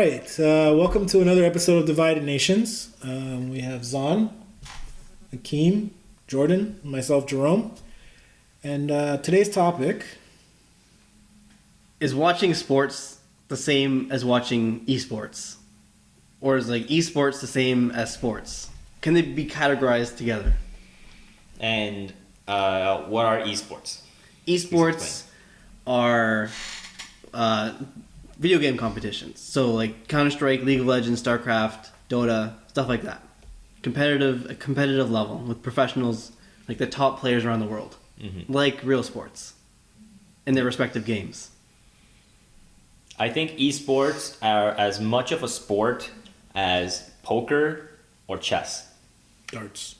right. Welcome to another episode of Divided Nations. We have Zahn, Akeem, Jordan, and myself, Jerome. And today's topic is watching sports the same as watching eSports? Or is like eSports the same as sports? Can they be categorized together? And what are eSports? Esports are video game competitions. So like Counter-Strike, League of Legends, StarCraft, Dota, stuff like that. Competitive level with professionals, like the top players around the world. Mm-hmm. Like real sports in their respective games. I think eSports are as much of a sport as poker or chess. Darts.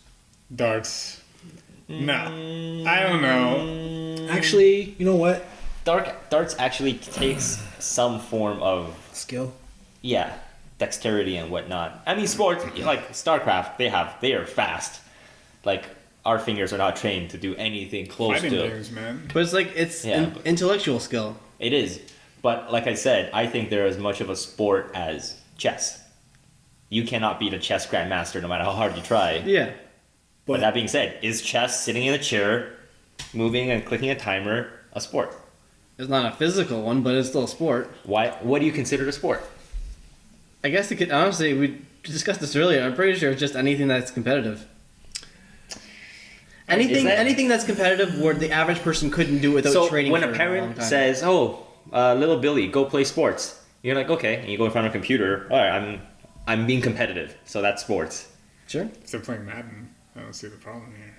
No. I don't know. Actually, you know what? Darts actually takes some form of Skill. Yeah, dexterity and whatnot. I mean, sports like StarCraft, they are fast. Like our fingers are not trained to do anything close Fighting to. players, man. But it's intellectual skill. It is, but like I said, I think they're as much of a sport as chess. You cannot beat a chess grandmaster no matter how hard you try. Yeah. But that being said, is chess sitting in a chair, moving and clicking a timer a sport? It's not a physical one, but it's still a sport. Why? What do you consider a sport? I guess it could, honestly, we discussed this earlier. I'm pretty sure it's just anything that's competitive. Anything that's competitive where the average person couldn't do it without training. So when for a a long parent time. says, "Oh, little Billy, go play sports," you're like, "Okay," and you go in front of a computer. All right, I'm being competitive, so that's sports. Sure. If they're playing Madden, I don't see the problem here.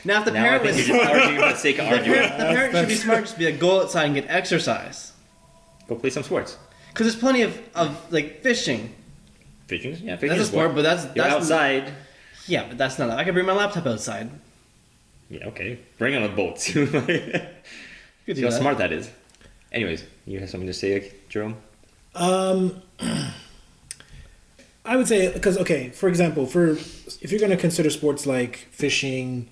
Now, if the Now I parent think was, you're just arguing for the sake of the arguing. parent should be smart, just be like, go outside and get exercise. Go play some sports. Because there's plenty of like fishing. Fishing, yeah, That's a sport, but that's You're outside. Yeah, but that's not. I can bring my laptop outside. Yeah, okay. Bring it on a boat. See how smart that is. Anyways, you have something to say, Jerome? I would say, because, okay, for example, if you're going to consider sports like fishing,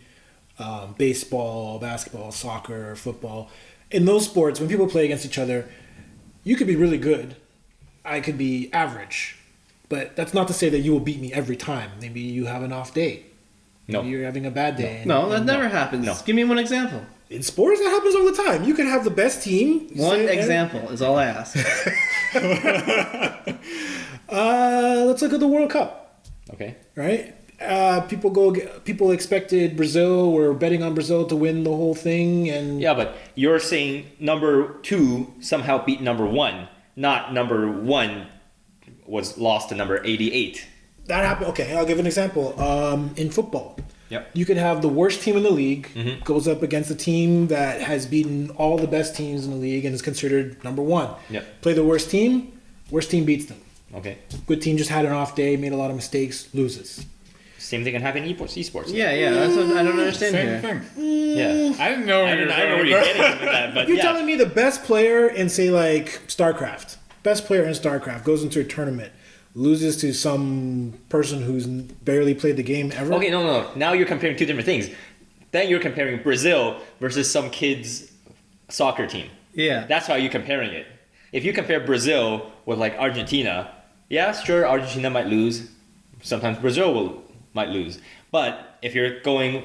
baseball, basketball, soccer, football, in those sports, when people play against each other, you could be really good. I could be average. But that's not to say that you will beat me every time. Maybe you have an off day. Maybe you're having a bad day. No, that never happens. No. Give me one example. In sports, that happens all the time. You can have the best team. One example is all I ask. Let's look at the World Cup. Okay. Right? People expected Brazil, were betting on Brazil to win the whole thing, and Yeah, but you're saying number 2 somehow beat number 1, not number 1 was lost to number 88. that happened. Okay, I'll give an example. In football, Yep. you could have the worst team in the league Mm-hmm. goes up against a team that has beaten all the best teams in the league and is considered number 1. Yep. Play the worst team beats them. Okay. Good team just had an off day, made a lot of mistakes, loses. Same thing can happen in eSports. Yeah, that's what I don't understand Same here. thing. Yeah. I didn't know. I don't know where you're getting with that, but You're yeah. telling me the best player in, say, like StarCraft, best player in StarCraft goes into a tournament, loses to some person who's barely played the game ever? Okay, no. Now you're comparing two different things. Then you're comparing Brazil versus some kid's soccer team. Yeah. That's how you're comparing it. If you compare Brazil with like Argentina, yeah, sure, Argentina might lose. Sometimes Brazil might lose. But if you're going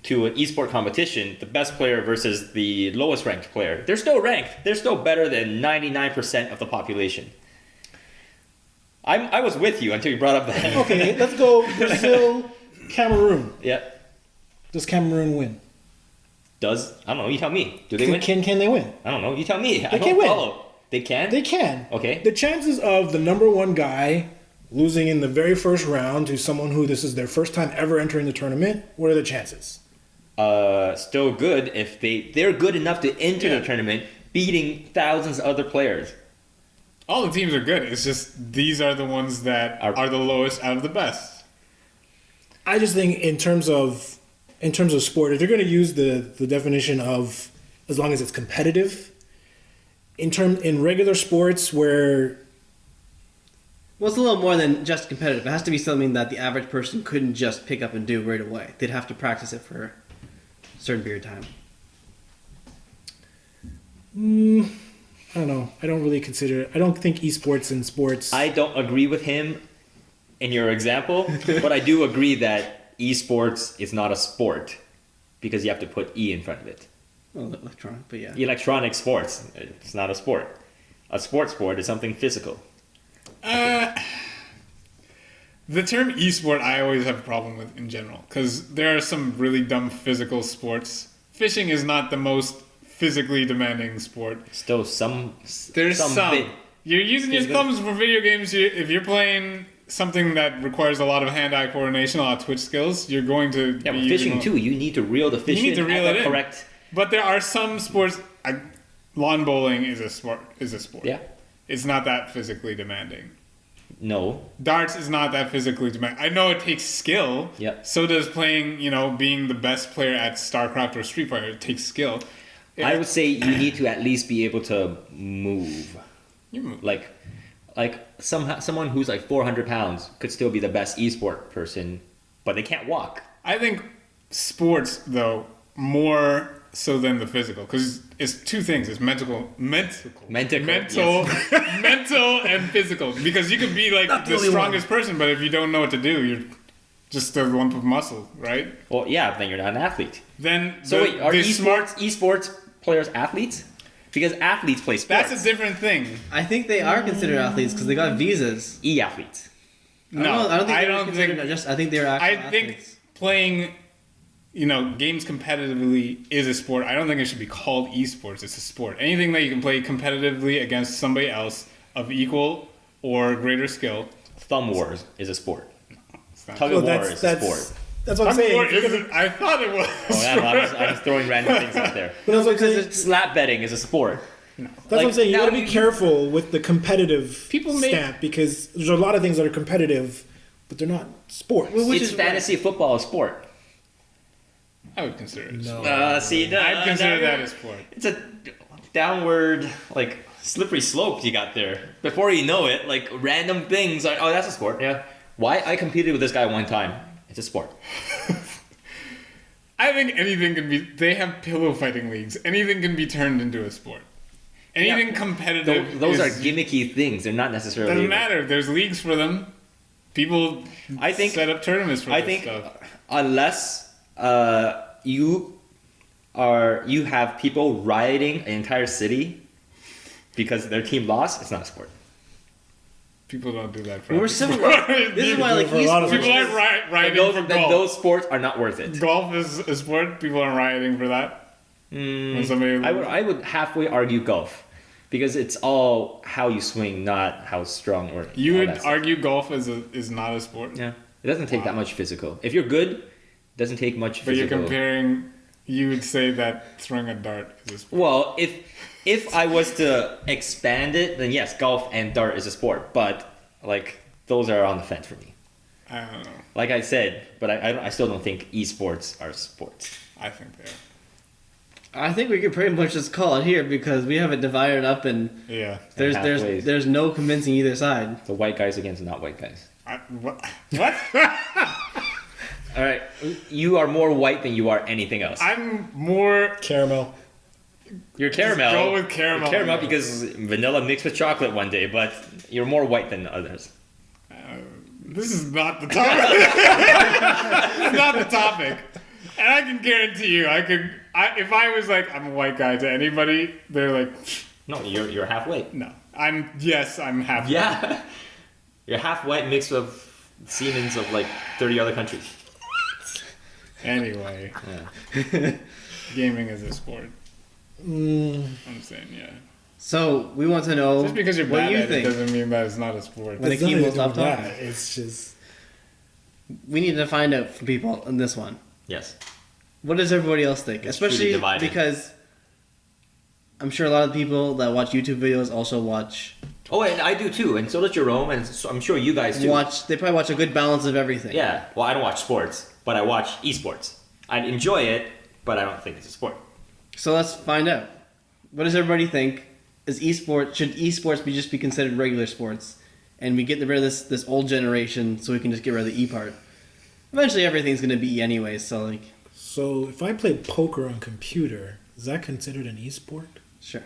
to an esport competition, the best player versus the lowest ranked player, they're still ranked. They're still better than 99% of the population. I was with you until you brought up that. Okay, let's go Brazil, Cameroon. Yeah. Does Cameroon win? I don't know. You tell me. Do they win? Can they win? I don't know. You tell me. I They don't can win. follow. They can? They can. Okay. The chances of the number 1 guy losing in the very first round to someone who this is their first time ever entering the tournament, what are the chances? Still good if they're good enough to enter the tournament, beating thousands of other players. All the teams are good. It's just these are the ones that are the lowest out of the best. I just think in terms of sport, if you're going to use the definition of as long as it's competitive, in regular sports where Well, it's a little more than just competitive. It has to be something that the average person couldn't just pick up and do right away. They'd have to practice it for a certain period of time. I don't know. I don't really consider. I don't think esports and sports. I don't agree with him in your example, but I do agree that esports is not a sport because you have to put E in front of it. Well, electronic, but yeah. Electronic sports, it's not a sport. A sport is something physical. The term esport I always have a problem with in general because there are some really dumb physical sports. Fishing is not the most physically demanding sport. Still There's some. bit- You're using your thumbs for video games. If you're playing something that requires a lot of hand-eye coordination, a lot of twitch skills, you're going to Yeah, be but fishing using too. You need to reel the fish You need to in reel at it the in. correct. But there are some sports. Lawn bowling is a sport. Yeah. It's not that physically demanding. No. Darts is not that physically demanding. I know it takes skill. Yep. So does playing, being the best player at StarCraft or Street Fighter. It takes skill. I would say you need to at least be able to move. You move. Like someone who's like 400 pounds could still be the best esport person, but they can't walk. I think sports, though, more so than the physical, because it's two things. It's mental, yes. mental and physical. Because you could be like the strongest person, but if you don't know what to do, you're just a lump of muscle, right? Well, yeah, then you're not an athlete. Then So wait, are esports players athletes? Because athletes play sports. That's a different thing. I think they are considered athletes because they got visas. E-athletes. No, I don't think. I they were don't considered- think. Just I think they're actual I think athletes. playing, games competitively is a sport. I don't think it should be called esports. It's a sport. Anything that you can play competitively against somebody else of equal or greater skill. Thumb wars is a sport. It's not- Tug of war is a sport. That's what I'm saying. Sport isn't- I thought it was. Oh, yeah, I'm just throwing random things out there. But that's what I'm saying. Slap betting is a sport. That's what I'm saying. You now got to be careful with the competitive People make- stamp because there's a lot of things that are competitive, but they're not sports. Which It's is fantasy football a sport. I would consider it. No. I'd consider that a sport. It's a downward, slippery slope you got there. Before you know it, random things are, oh, that's a sport. Yeah. Why? I competed with this guy one time. It's a sport. I think anything can be. They have pillow fighting leagues. Anything can be turned into a sport. Anything Yeah. competitive. Those are gimmicky things. They're not necessarily. Doesn't matter. There's leagues for them. People I think- set up tournaments for I this think stuff. unless you have people rioting an entire city because their team lost, it's not a sport. People don't do that for We're other civilized. sports. This is why, like, for a lot of People esports. aren't rioting for golf. Those sports are not worth it. Golf is a sport. People aren't rioting for that. When somebody, I would halfway argue golf because it's all how you swing, not how strong or. you all would that stuff. argue golf is not a sport. Yeah, it doesn't take that much physical. If you're good, it doesn't take much But you're physical. comparing. You would say that throwing a dart is a sport. Well, if I was to expand it, then yes, golf and dart is a sport. But those are on the fence for me. I don't know. Like I said, but I still don't think esports are sports. I think they are. I think we could pretty much just call it here because we have it divided up and Yeah. halfways. there's no convincing either side. The white guys against not white guys. What? All right, you are more white than you are anything else. I'm more. Caramel. You're caramel. go with caramel. You're caramel because vanilla mixed with chocolate one day, but you're more white than others. This is not the topic. This is not the topic. And I can guarantee you, if I was like, I'm a white guy to anybody, they're like, No, you're half white. no. I'm half. Yeah, you're half white mixed with Siemens of 30 other countries. Anyway, Yeah. gaming is a sport. I'm saying, yeah. So we want to know Just because you're what bad you at it think. doesn't mean that it's not a sport. When It's Akeem nothing will to do stop with talking. that. It's just We need to find out from people on this one. Yes. What does everybody else think? Especially truly divided. because I'm sure a lot of people that watch YouTube videos also watch. Oh, and I do too, and so does Jerome, and so I'm sure you guys do. They probably watch a good balance of everything. Yeah. Well, I don't watch sports, but I watch esports. I enjoy it, but I don't think it's a sport. So let's find out. What does everybody think? Should esports be considered regular sports? And we get rid of this old generation so we can just get rid of the E part. Eventually everything's gonna be E anyway, so so. If I play poker on computer, is that considered an esport? sure.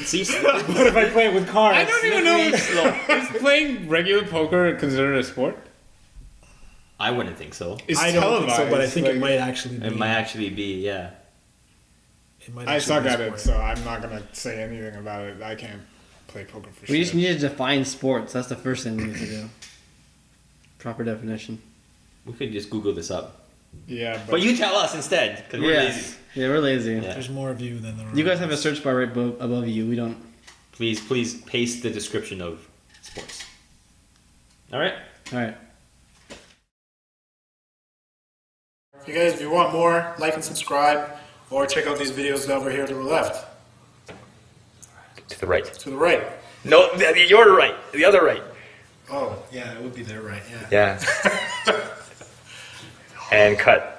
See, But if I play it with cards, I don't even know. Is playing regular poker considered a sport? I wouldn't think so. It's I don't think so, but I televised, think like- it might actually be. It might actually be, yeah. It might I actually suck be a at it, sport. so I'm not gonna say anything about it. I can't play poker for We shit. just need to define sports. That's the first thing we need to do. Proper definition. We could just Google this up. Yeah, But you tell us instead, because we're lazy. Yeah, we're lazy. Yeah. There's more of you than there are. You guys have a search bar right above you. We don't. Please paste the description of sports. All right. All right. If you want more, like and subscribe, or check out these videos over here to the left. To the right. To the right. No, you're right. The other right. Oh, yeah, it would be there, right? Yeah. Yeah. And cut.